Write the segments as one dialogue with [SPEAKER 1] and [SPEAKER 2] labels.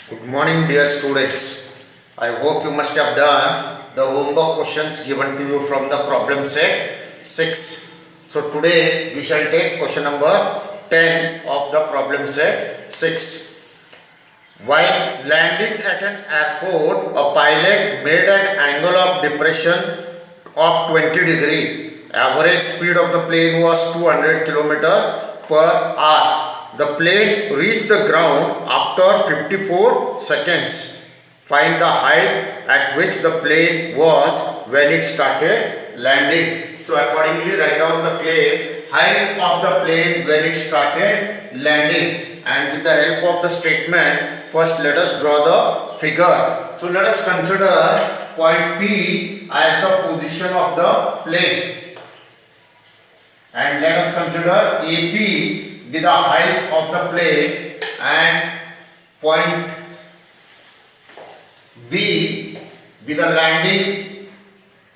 [SPEAKER 1] Good morning, dear students. I hope you must have done the homework questions given to you from the problem set 6. So today we shall take question number 10 of the problem set 6. While landing at an airport, a pilot made an angle of depression of 20 degree. Average speed of the plane was 200 km per hour. The plane reached the ground after 54 seconds. Find the height at which the plane was when it started landing. So accordingly write down the height of the plane when it started landing. And with the help of the statement, first let us draw the figure. So let us consider point P as the position of the plane. And let us consider AP with the height of the plane, and point B with the landing,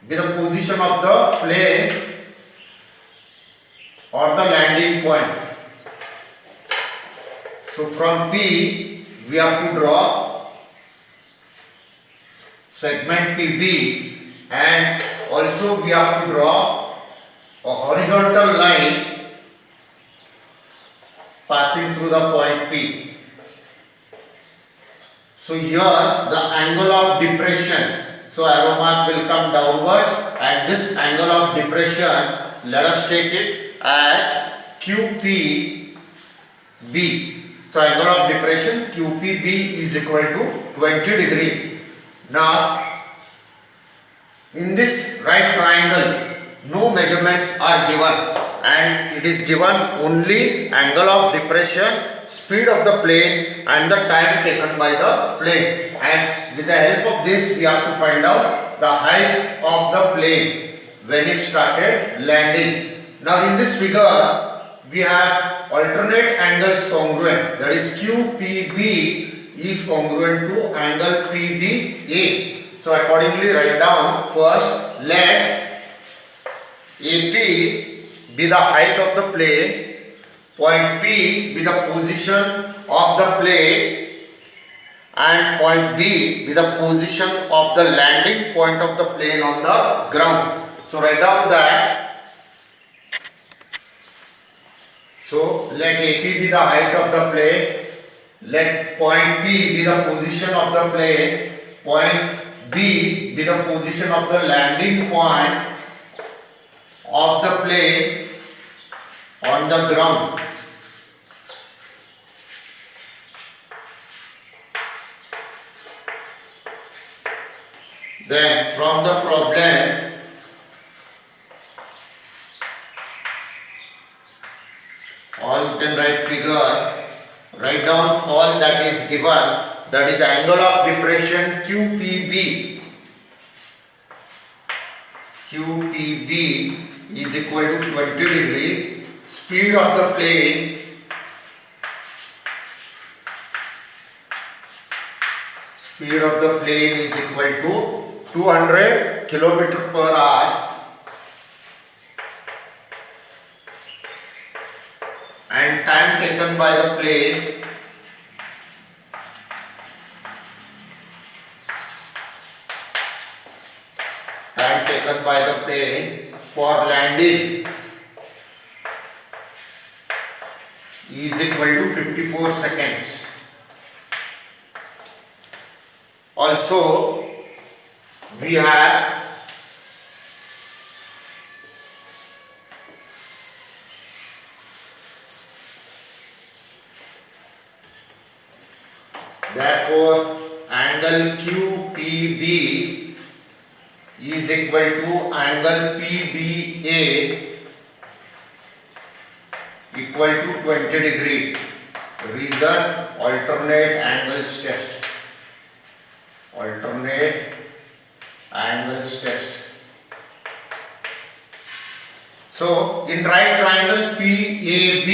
[SPEAKER 1] with the position of the plane or the landing point. So from P we have to draw segment PB, and also we have to draw a horizontal line passing through the point P. So here the angle of depression, so arrow mark will come downwards, and this angle of depression, let us take it as QPB. So angle of depression QPB is equal to 20 degree. Now in this right triangle no measurements are given, and it is given only angle of depression, speed of the plane, and the time taken by the plane. And with the help of this we have to find out the height of the plane when it started landing. Now in this figure we have alternate angles congruent, that is QPB is congruent to angle PDA. So accordingly write down first, let AP be the height of the plane, point P be the position of the plane, and point B be the position of the landing point of the plane on the ground. So write down that. So let AP be the height of the plane, let point P be the position of the plane, point B be the position of the landing point of the plane on the ground. Then from the problem, all you can write figure, write down all that is given, that is angle of depression QPB. QPB is equal to 20 degree. Speed of the plane is equal to 200 km per hour, and time taken by the plane for landing is equal to 54 seconds. Also we have therefore angle QPB is equal to angle PBA equal to 20 degree. Reason, alternate angles test. Alternate angles test. So in right triangle PAB,